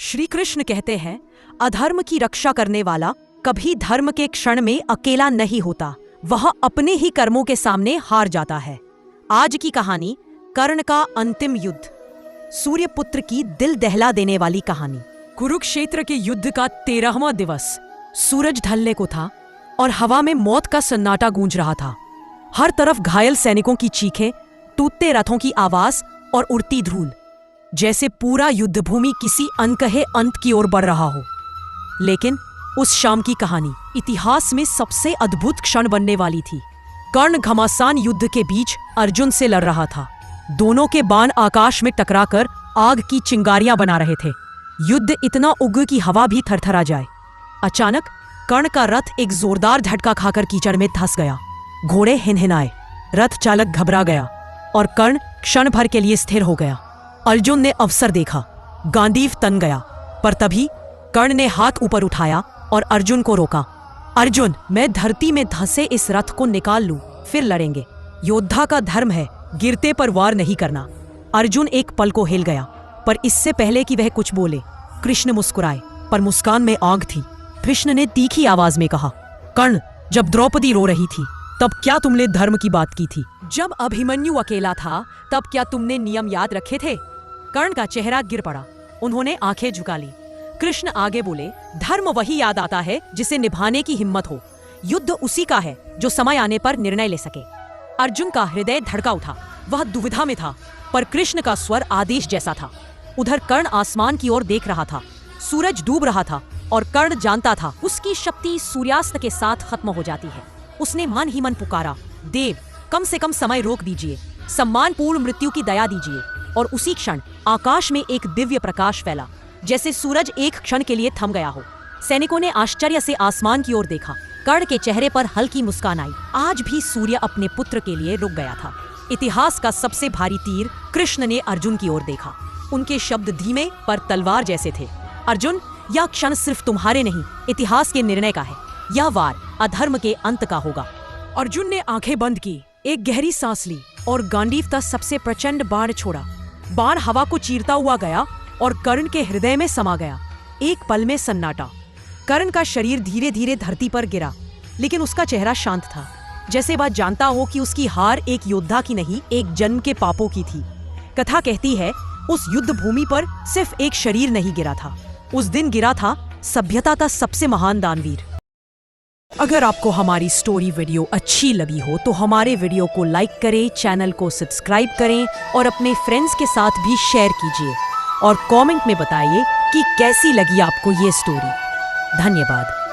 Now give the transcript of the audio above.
श्री कृष्ण कहते हैं, अधर्म की रक्षा करने वाला कभी धर्म के क्षण में अकेला नहीं होता, वह अपने ही कर्मों के सामने हार जाता है। आज की कहानी कर्ण का अंतिम युद्ध। सूर्यपुत्र की दिल दहला देने वाली कहानी। कुरुक्षेत्र के युद्ध का 13वां दिवस। सूरज ढलने को था और हवा में मौत का सन्नाटा गूंज रहा था। हर तरफ घायल सैनिकों की चीखें, टूटते रथों की आवाज और उड़ती धूल, जैसे पूरा युद्धभूमि किसी अनकहे अंत की ओर बढ़ रहा हो। लेकिन उस शाम की कहानी इतिहास में सबसे अद्भुत क्षण बनने वाली थी। कर्ण घमासान युद्ध के बीच अर्जुन से लड़ रहा था। दोनों के बाण आकाश में टकराकर आग की चिंगारियां बना रहे थे। युद्ध इतना उग्र कि हवा भी थरथरा जाए। अचानक कर्ण का रथ एक जोरदार झटका खाकर कीचड़ में धंस गया। घोड़े हिनहिनाए, रथ चालक घबरा गया और कर्ण क्षण भर के लिए स्थिर हो गया। अर्जुन ने अवसर देखा, गांडीव तन गया, पर तभी कर्ण ने हाथ ऊपर उठाया और अर्जुन को रोका। अर्जुन, मैं धरती में धंसे इस रथ को निकाल लूं, फिर लड़ेंगे। योद्धा का धर्म है गिरते पर वार नहीं करना। अर्जुन एक पल को हिल गया, पर इससे पहले कि वह कुछ बोले, कृष्ण मुस्कुराए, पर मुस्कान में आग थी। कृष्ण ने तीखी आवाज में कहा, कर्ण, जब द्रौपदी रो रही थी तब क्या तुमने धर्म की बात की थी? जब अभिमन्यु अकेला था तब क्या तुमने नियम याद रखे थे? कर्ण का चेहरा गिर पड़ा। उन्होंने आंखें झुका ली। कृष्ण आगे बोले, धर्म वही याद आता है जिसे निभाने की हिम्मत हो। युद्ध उसी का है जो समय आने पर निर्णय ले सके। अर्जुन का हृदय धड़का उठा। वह दुविधा में था, पर कृष्ण का स्वर आदेश जैसा था। उधर कर्ण आसमान की ओर देख रहा था। सूरज डूब रहा था और कर्ण जानता था उसकी शक्ति सूर्यास्त के साथ खत्म हो जाती है। उसने मन ही मन पुकारा, देव, कम से कम समय रोक दीजिए, सम्मानपूर्ण मृत्यु की दया दीजिए। और उसी क्षण आकाश में एक दिव्य प्रकाश फैला, जैसे सूरज एक क्षण के लिए थम गया हो। सैनिकों ने आश्चर्य से आसमान की ओर देखा। कर्ण के चेहरे पर हल्की मुस्कान आई। आज भी सूर्य अपने पुत्र के लिए रुक गया था। इतिहास का सबसे भारी तीर कृष्ण ने अर्जुन की ओर देखा। उनके शब्द धीमे पर तलवार जैसे थे। अर्जुन, यह क्षण सिर्फ तुम्हारे नहीं, इतिहास के निर्णय का है। यह वार अधर्म के अंत का होगा। अर्जुन ने आंखें बंद की, एक गहरी सांस ली और गांडीव का सबसे प्रचंड बाण छोड़ा। बाण हवा को चीरता हुआ गया और कर्ण के हृदय में समा गया। एक पल में सन्नाटा। कर्ण का शरीर धीरे धीरे धरती पर गिरा, लेकिन उसका चेहरा शांत था, जैसे वह जानता हो कि उसकी हार एक योद्धा की नहीं, एक जन्म के पापों की थी। कथा कहती है, उस युद्ध भूमि पर सिर्फ एक शरीर नहीं गिरा था, उस दिन गिरा था सभ्यता का सबसे महान दानवीर। अगर आपको हमारी स्टोरी वीडियो अच्छी लगी हो तो हमारे वीडियो को लाइक करें, चैनल को सब्सक्राइब करें और अपने फ्रेंड्स के साथ भी शेयर कीजिए। और कमेंट में बताइए कि कैसी लगी आपको ये स्टोरी। धन्यवाद।